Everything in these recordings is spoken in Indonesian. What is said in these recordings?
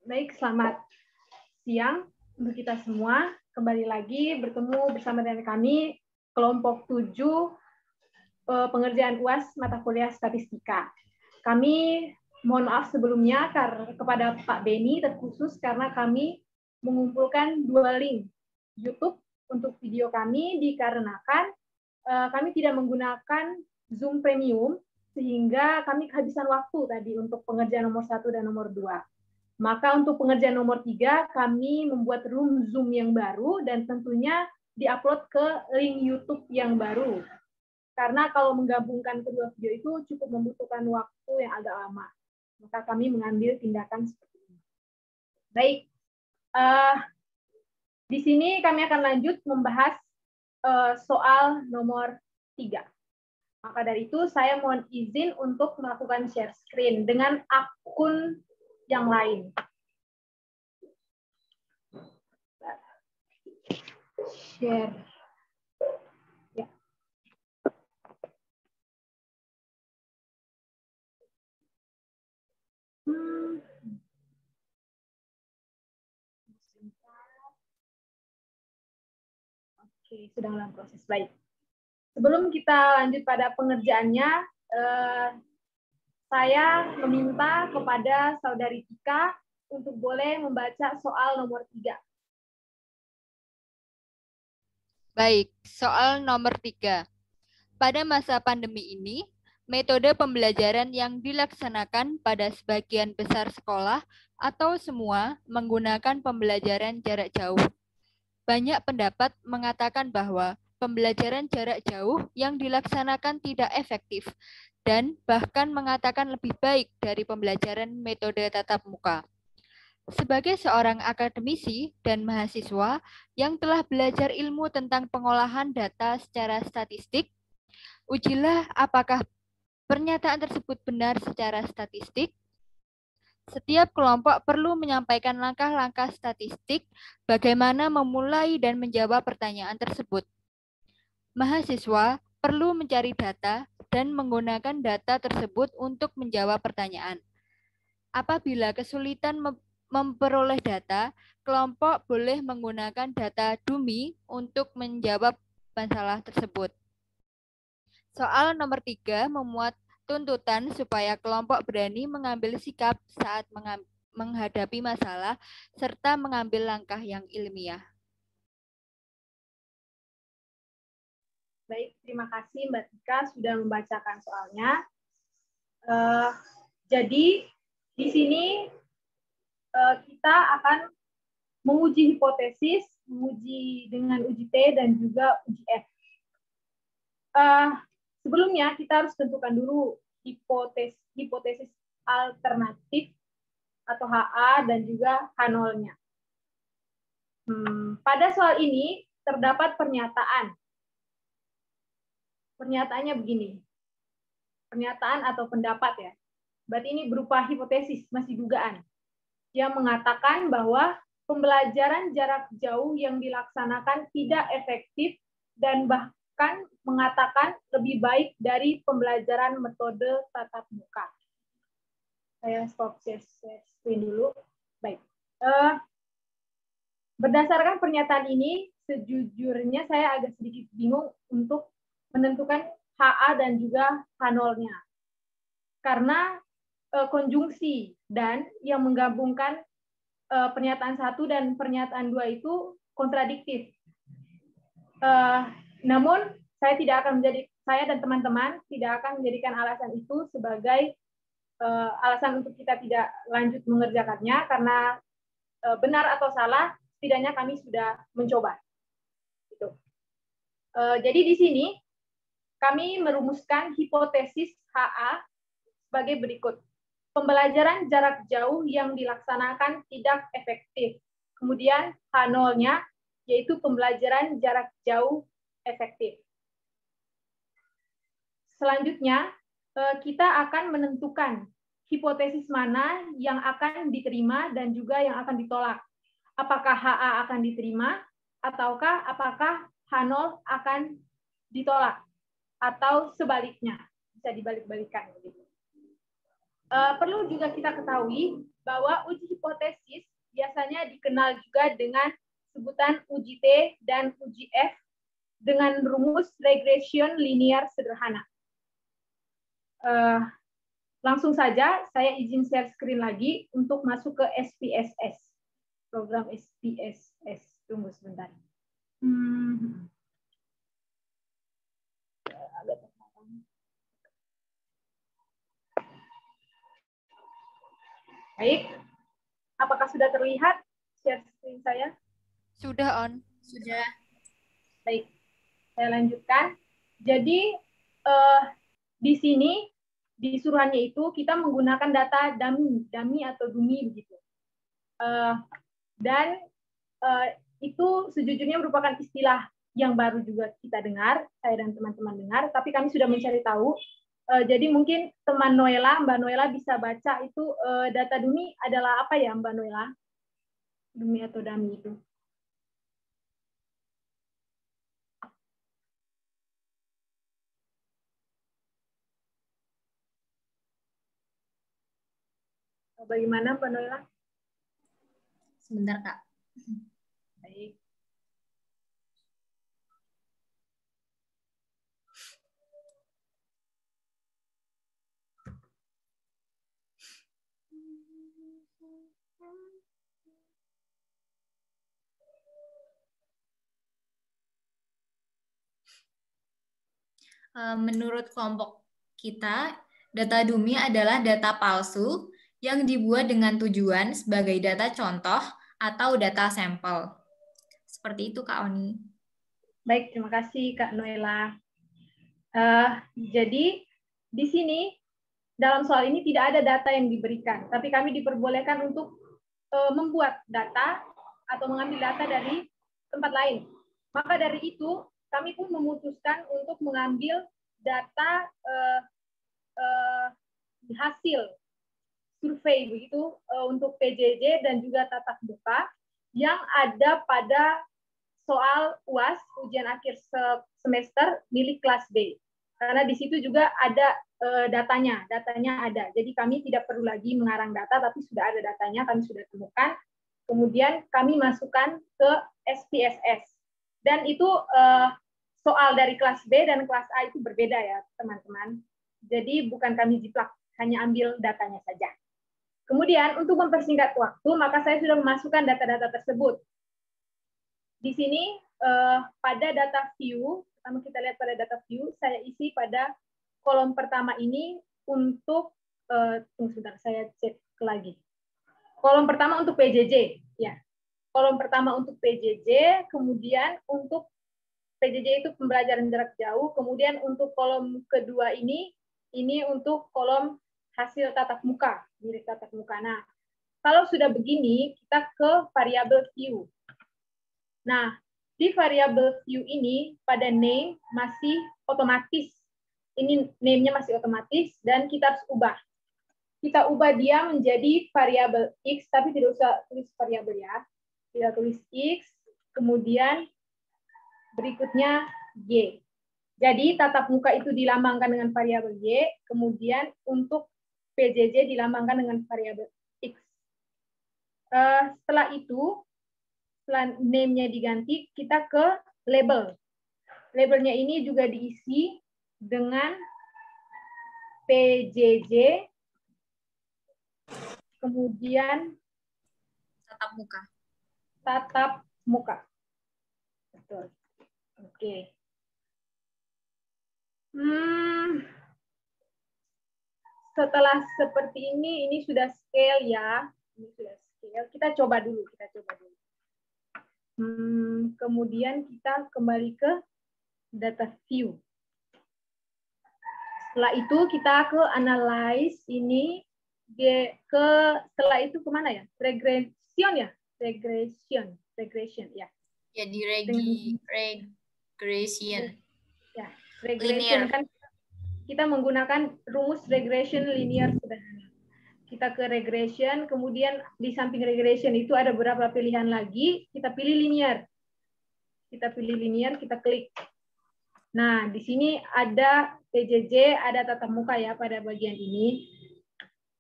Baik, selamat siang untuk kita semua. Kembali lagi bertemu bersama dengan kami, kelompok 7, pengerjaan UAS mata kuliah statistika. Kami mohon maaf sebelumnya kepada Pak Beni terkhusus karena kami mengumpulkan 2 link YouTube untuk video kami dikarenakan kami tidak menggunakan Zoom Premium sehingga kami kehabisan waktu tadi untuk pengerjaan nomor 1 dan nomor 2. Maka untuk pengerjaan nomor 3, kami membuat room Zoom yang baru dan tentunya diupload ke link YouTube yang baru. Karena kalau menggabungkan kedua video itu cukup membutuhkan waktu yang agak lama. Maka kami mengambil tindakan seperti ini. Baik, di sini kami akan lanjut membahas soal nomor 3. Maka dari itu saya mohon izin untuk melakukan share screen dengan akun yang lain. Share. Ya. Oke, sedang dalam proses. Baik. Sebelum kita lanjut pada pengerjaannya, saya meminta kepada Saudari Tika untuk boleh membaca soal nomor 3. Baik, soal nomor 3. Pada masa pandemi ini, metode pembelajaran yang dilaksanakan pada sebagian besar sekolah atau semua menggunakan pembelajaran jarak jauh. Banyak pendapat mengatakan bahwa pembelajaran jarak jauh yang dilaksanakan tidak efektif dan bahkan mengatakan lebih baik dari pembelajaran metode tatap muka. Sebagai seorang akademisi dan mahasiswa yang telah belajar ilmu tentang pengolahan data secara statistik, ujilah apakah pernyataan tersebut benar secara statistik. Setiap kelompok perlu menyampaikan langkah-langkah statistik bagaimana memulai dan menjawab pertanyaan tersebut. Mahasiswa perlu mencari data dan menggunakan data tersebut untuk menjawab pertanyaan. Apabila kesulitan memperoleh data, kelompok boleh menggunakan data dummy untuk menjawab masalah tersebut. Soal nomor 3 memuat tuntutan supaya kelompok berani mengambil sikap saat menghadapi masalah serta mengambil langkah yang ilmiah. Baik, terima kasih Mbak Tika sudah membacakan soalnya. Jadi di sini kita akan menguji hipotesis, menguji dengan uji T dan juga uji F. Sebelumnya kita harus tentukan dulu hipotesis alternatif atau HA dan juga H0-nya. Pada soal ini terdapat pernyataan. Pernyataannya begini. Pernyataan atau pendapat ya. Berarti ini berupa hipotesis, masih dugaan. Yang mengatakan bahwa pembelajaran jarak jauh yang dilaksanakan tidak efektif dan bahkan mengatakan lebih baik dari pembelajaran metode tatap muka. Saya stop share screen dulu. Baik. Berdasarkan pernyataan ini, sejujurnya saya agak sedikit bingung untuk menentukan HA dan juga H0-nya. Karena konjungsi dan yang menggabungkan pernyataan 1 dan pernyataan 2 itu kontradiktif. Namun saya dan teman-teman tidak akan menjadikan alasan itu sebagai alasan untuk kita tidak lanjut mengerjakannya karena benar atau salah, setidaknya kami sudah mencoba. Gitu. Jadi di sini kami merumuskan hipotesis HA sebagai berikut. Pembelajaran jarak jauh yang dilaksanakan tidak efektif. Kemudian H0-nya yaitu pembelajaran jarak jauh efektif. Selanjutnya, kita akan menentukan hipotesis mana yang akan diterima dan juga yang akan ditolak. Apakah HA akan diterima, ataukah apakah H0 akan ditolak, atau sebaliknya. Bisa dibalik-balikan. perlu juga kita ketahui bahwa uji hipotesis biasanya dikenal juga dengan sebutan uji T dan uji F dengan rumus regression linear sederhana. Langsung saja, saya izin share screen lagi untuk masuk ke SPSS. Program SPSS. Tunggu sebentar. Baik, apakah sudah terlihat share screen saya? Sudah on. Sudah. Baik, saya lanjutkan. Jadi di sini di suruhannya itu kita menggunakan data dummy atau dummy begitu. Dan itu sejujurnya merupakan istilah yang baru juga kita dengar, saya dan teman-teman dengar, tapi kami sudah mencari tahu. Jadi mungkin teman Noela, Mbak Noela bisa baca itu data dummy adalah apa ya Mbak Noela? Dummy atau dummy itu? Bagaimana Mbak Noela? Sebentar, Kak. Baik. Menurut kelompok kita, data dummy adalah data palsu yang dibuat dengan tujuan sebagai data contoh atau data sampel. Seperti itu, Kak Oni. Baik, terima kasih Kak Noela. Jadi di sini dalam soal ini tidak ada data yang diberikan, tapi kami diperbolehkan untuk membuat data atau mengambil data dari tempat lain. Maka dari itu kami pun memutuskan untuk mengambil data hasil survei begitu untuk PJJ dan juga tatap muka yang ada pada soal UAS ujian akhir semester milik kelas B. Karena di situ juga ada datanya ada. Jadi kami tidak perlu lagi mengarang data, tapi sudah ada datanya, kami sudah temukan. Kemudian kami masukkan ke SPSS. Dan itu soal dari kelas B dan kelas A itu berbeda ya, teman-teman. Jadi bukan kami jiplak, hanya ambil datanya saja. Kemudian untuk mempersingkat waktu, maka saya sudah memasukkan data-data tersebut. Di sini pada data view, pertama kita lihat pada data view, saya isi pada kolom pertama ini untuk tunggu sebentar, saya cek lagi. Kolom pertama untuk PJJ, ya. Kolom pertama untuk PJJ, kemudian untuk PJJ itu pembelajaran jarak jauh, kemudian untuk kolom kedua ini untuk kolom hasil tatap muka, milik tatap muka. Nah, kalau sudah begini, kita ke variabel view. Nah, di variabel view ini pada name masih otomatis. Ini name-nya masih otomatis dan kita harus ubah. Kita ubah dia menjadi variabel X, tapi tidak usah tulis variabel ya. Kita tulis X, kemudian berikutnya Y. Jadi tatap muka itu dilambangkan dengan variabel Y, kemudian untuk PJJ dilambangkan dengan variabel X. Setelah itu, setelah name-nya diganti, kita ke label. Labelnya ini juga diisi dengan PJJ, kemudian Tatap muka. Tatap muka. Betul. Oke. Setelah seperti ini sudah scale ya. Ini sudah scale. Kita coba dulu. Kemudian kita kembali ke data view. Setelah itu kita ke analyze ini. Setelah itu kemana ya? Regression ya? Regression ya. Ya, di regression. Ya, regression kan kita menggunakan rumus regression linear sederhana. Kita ke regression, kemudian di samping regression itu ada beberapa pilihan lagi, kita pilih linear. Kita klik. Nah, di sini ada PJJ, ada tatap muka ya pada bagian ini.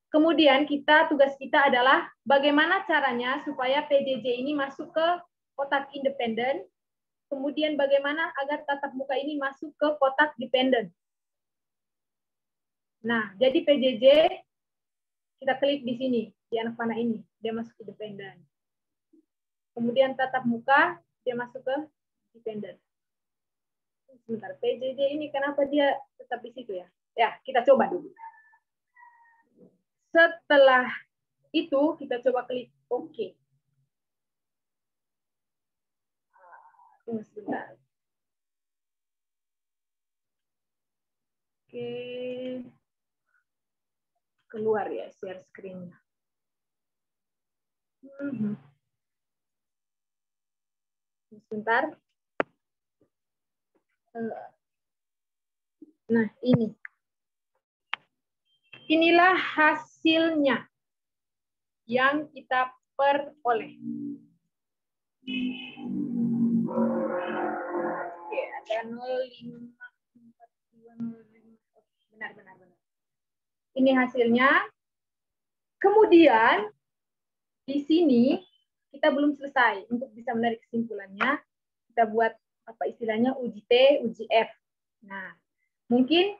kemudian tugas kita adalah bagaimana caranya supaya PJJ ini masuk ke kotak independen, kemudian bagaimana agar tatap muka ini masuk ke kotak dependen. Nah, jadi PJJ kita klik di sini, di anak panah ini, dia masuk ke dependen. Kemudian tatap muka, dia masuk ke dependen. Sebentar, PJJ ini kenapa dia tetap di situ ya? Ya, kita coba dulu. Setelah itu, kita coba klik OK. Tunggu sebentar. Oke. Keluar ya share screen-nya. Sebentar. Nah, ini. Inilah hasilnya yang kita peroleh. Oke, ada 0,54205. Benar. Ini hasilnya. Kemudian di sini kita belum selesai. Untuk bisa menarik kesimpulannya, kita buat apa istilahnya uji T, uji F. Nah, mungkin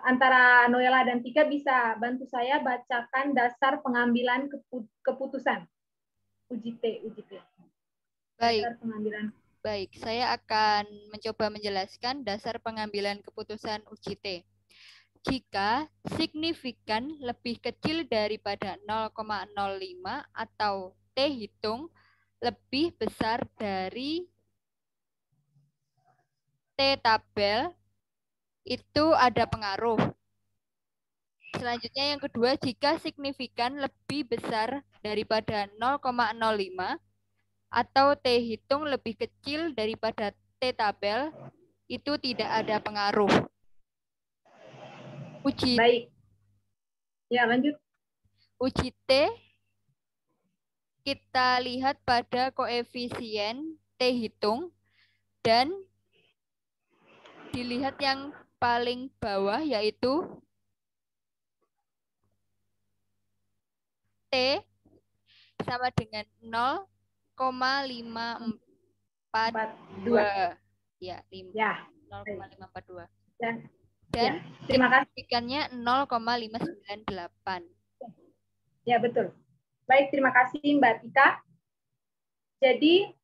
antara Noella dan Tika bisa bantu saya bacakan dasar pengambilan keputusan. Uji T. Baik. Dasar pengambilan. Baik, saya akan mencoba menjelaskan dasar pengambilan keputusan uji T. Jika signifikan lebih kecil daripada 0,05 atau T hitung lebih besar dari T tabel, itu ada pengaruh. Selanjutnya yang kedua, jika signifikan lebih besar daripada 0,05 atau T hitung lebih kecil daripada T tabel, itu tidak ada pengaruh. Uji. Baik. Ya, lanjut. Uji T kita lihat pada koefisien T hitung dan dilihat yang paling bawah yaitu T sama dengan 0,542. Ya, 0,542. Dan terima kasih. signifikannya 0,598. Ya, betul. Baik, terima kasih Mbak Tika. Jadi,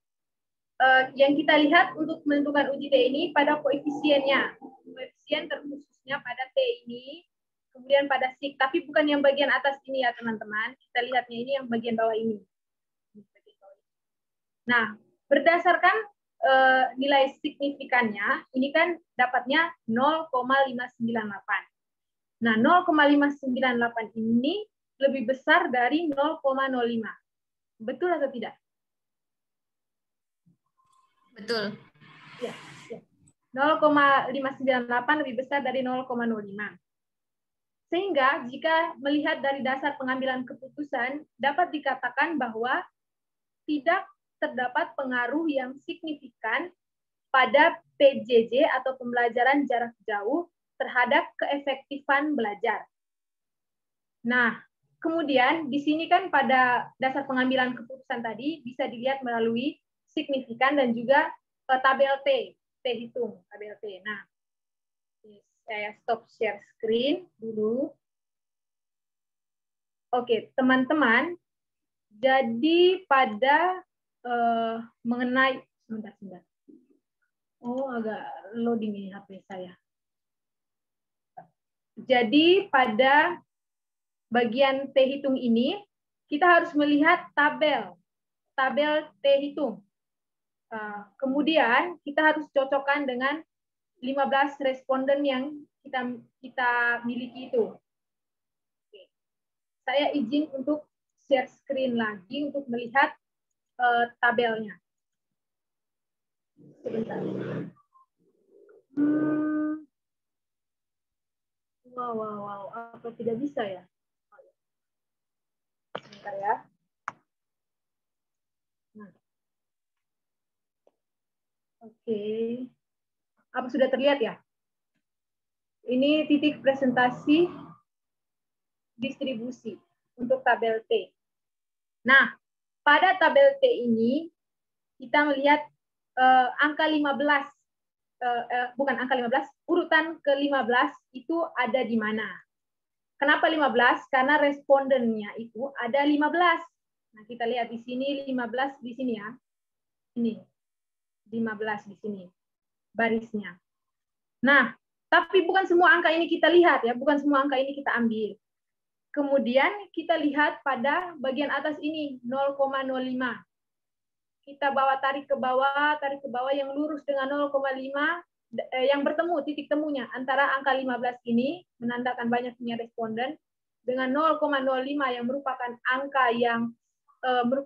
yang kita lihat untuk menentukan uji T ini pada koefisiennya. Koefisien terkhususnya pada T ini, kemudian pada sig, tapi bukan yang bagian atas ini ya teman-teman. Kita lihatnya ini yang bagian bawah ini. Nah, berdasarkan nilai signifikannya, ini kan dapatnya 0,598. Nah, 0,598 ini lebih besar dari 0,05. Betul atau tidak? Betul. Ya. 0,598 lebih besar dari 0,05. Sehingga jika melihat dari dasar pengambilan keputusan, dapat dikatakan bahwa tidak terdapat pengaruh yang signifikan pada PJJ atau pembelajaran jarak jauh terhadap keefektifan belajar. Nah, kemudian di sini kan pada dasar pengambilan keputusan tadi bisa dilihat melalui signifikan dan juga tabel T hitung, tabel T. Nah, saya stop share screen dulu. Oke, teman-teman, jadi pada mengenai sebentar. Oh, agak loading ini HP saya. Jadi pada bagian T hitung ini kita harus melihat tabel T hitung. Kemudian kita harus cocokkan dengan 15 responden yang kita miliki itu. Oke. Saya izin untuk share screen lagi untuk melihat tabelnya. Sebentar. Wow. Apa tidak bisa ya? Sebentar ya. Nah. Oke. Apa sudah terlihat ya? Ini titik presentasi distribusi untuk tabel T. Nah, pada tabel T ini kita melihat angka 15, bukan angka 15, urutan ke-15 itu ada di mana. Kenapa 15? Karena respondennya itu ada 15. Nah, kita lihat di sini 15 di sini ya. Ini 15 di sini barisnya. Nah, tapi bukan semua angka ini kita lihat ya, bukan semua angka ini kita ambil. Kemudian kita lihat pada bagian atas ini 0,05. Kita tarik ke bawah yang lurus dengan 0,5 yang bertemu titik temunya antara angka 15 ini menandakan banyaknya responden dengan 0,05 yang merupakan angka yang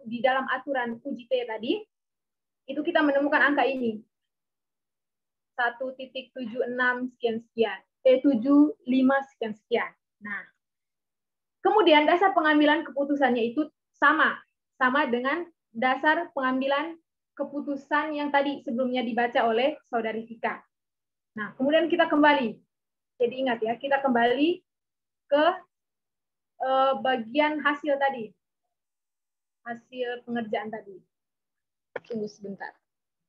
di dalam aturan uji T tadi, itu kita menemukan angka ini. 1.76 sekian-sekian, 75 sekian-sekian. Nah, kemudian dasar pengambilan keputusannya itu sama dengan dasar pengambilan keputusan yang tadi sebelumnya dibaca oleh Saudari Vika. Nah, kemudian kita kembali. Jadi ingat ya, kita kembali ke bagian hasil tadi. Hasil pengerjaan tadi. Tunggu sebentar.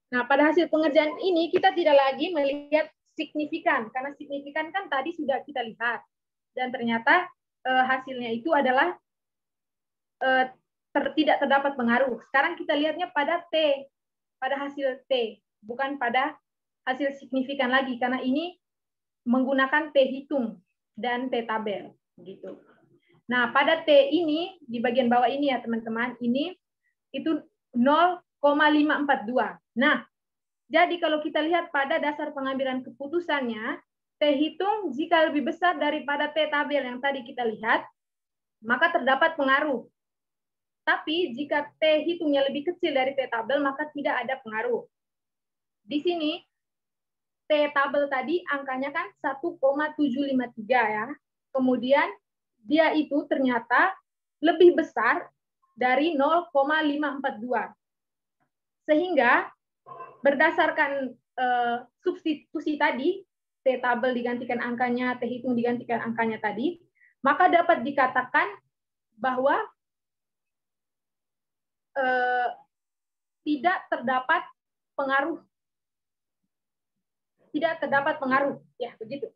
Nah, pada hasil pengerjaan ini kita tidak lagi melihat signifikan, karena signifikan kan tadi sudah kita lihat. Dan ternyata hasilnya itu adalah tidak terdapat pengaruh. Sekarang kita lihatnya pada T, pada hasil T, bukan pada hasil signifikan lagi, karena ini menggunakan T hitung dan T tabel. Gitu. Nah, pada T ini, di bagian bawah ini ya teman-teman, ini itu 0,542. Nah, jadi kalau kita lihat pada dasar pengambilan keputusannya, T hitung jika lebih besar daripada T tabel yang tadi kita lihat, maka terdapat pengaruh. Tapi jika T hitungnya lebih kecil dari T tabel, maka tidak ada pengaruh. Di sini, T tabel tadi angkanya kan 1,753 ya. Kemudian dia itu ternyata lebih besar dari 0,542. Sehingga berdasarkan substitusi tadi, T tabel digantikan angkanya, T hitung digantikan angkanya tadi, maka dapat dikatakan bahwa tidak terdapat pengaruh. Tidak terdapat pengaruh. Ya, begitu.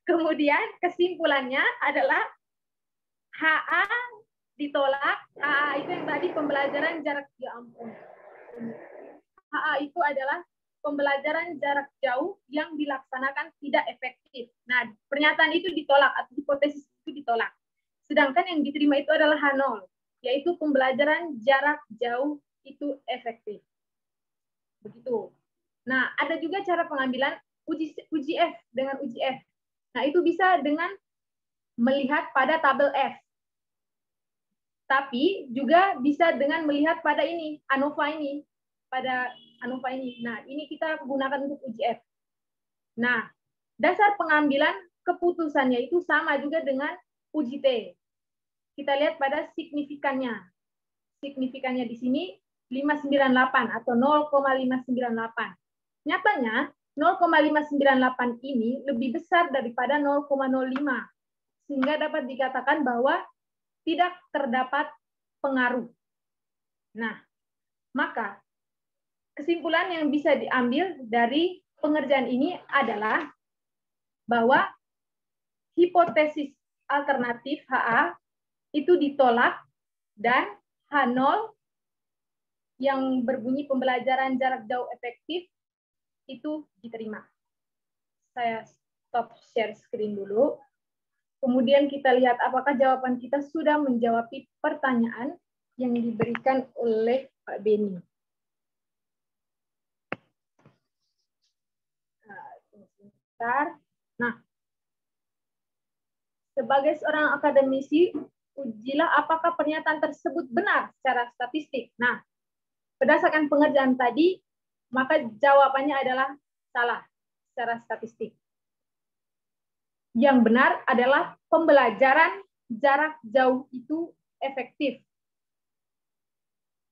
Kemudian kesimpulannya adalah HA ditolak. HA itu yang tadi pembelajaran jarak jauh. HA itu adalah pembelajaran jarak jauh yang dilaksanakan tidak efektif. Nah, pernyataan itu ditolak atau hipotesis itu ditolak. Sedangkan yang diterima itu adalah H0, yaitu pembelajaran jarak jauh itu efektif. Begitu. Nah, ada juga cara pengambilan uji F dengan uji F. Nah, itu bisa dengan melihat pada tabel F. Tapi juga bisa dengan melihat pada ini, ANOVA ini. Pada ANOVA ini. Nah, ini kita gunakan untuk uji F. Nah, dasar pengambilan keputusannya itu sama juga dengan uji T. Kita lihat pada signifikannya. Signifikannya di sini 598 atau 0,598. Nyatanya 0,598 ini lebih besar daripada 0,05. Sehingga dapat dikatakan bahwa tidak terdapat pengaruh. Nah, maka kesimpulan yang bisa diambil dari pengerjaan ini adalah bahwa hipotesis alternatif HA itu ditolak dan H0 yang berbunyi pembelajaran jarak jauh efektif itu diterima. Saya stop share screen dulu. Kemudian kita lihat apakah jawaban kita sudah menjawab pertanyaan yang diberikan oleh Pak Beni. Nah, sebagai seorang akademisi, ujilah apakah pernyataan tersebut benar secara statistik. Nah, berdasarkan pengerjaan tadi, maka jawabannya adalah salah secara statistik. Yang benar adalah pembelajaran jarak jauh itu efektif.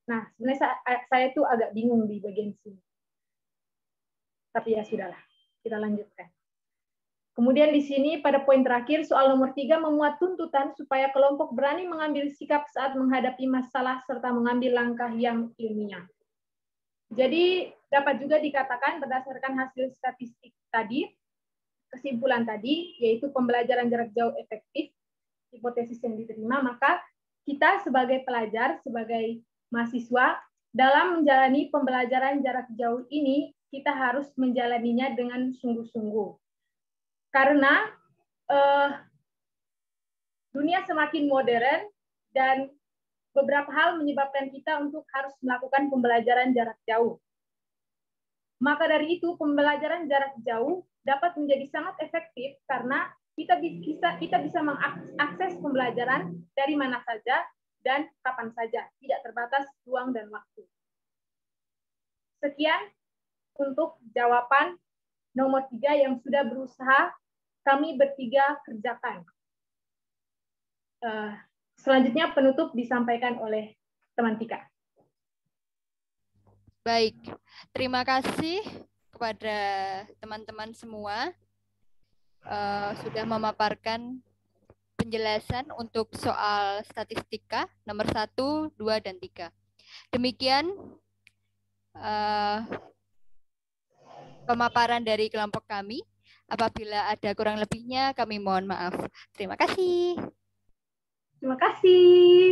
Nah, sebenarnya saya tuh agak bingung di bagian sini. Tapi ya sudahlah, kita lanjutkan. Kemudian di sini pada poin terakhir, soal nomor 3 memuat tuntutan supaya kelompok berani mengambil sikap saat menghadapi masalah serta mengambil langkah yang ilmiah. Jadi dapat juga dikatakan berdasarkan hasil statistik tadi, kesimpulan tadi, yaitu pembelajaran jarak jauh efektif, hipotesis yang diterima, maka kita sebagai pelajar, sebagai mahasiswa, dalam menjalani pembelajaran jarak jauh ini, kita harus menjalaninya dengan sungguh-sungguh. Karena dunia semakin modern dan beberapa hal menyebabkan kita untuk harus melakukan pembelajaran jarak jauh. Maka dari itu, pembelajaran jarak jauh dapat menjadi sangat efektif karena kita bisa mengakses pembelajaran dari mana saja dan kapan saja, tidak terbatas ruang dan waktu. Sekian untuk jawaban nomor 3 yang sudah berusaha kami bertiga kerjakan. Selanjutnya penutup disampaikan oleh teman Tika. Baik, terima kasih kepada teman-teman semua sudah memaparkan penjelasan untuk soal statistika nomor 1, 2, dan 3. Demikian pemaparan dari kelompok kami. Apabila ada kurang lebihnya, kami mohon maaf. Terima kasih. Terima kasih.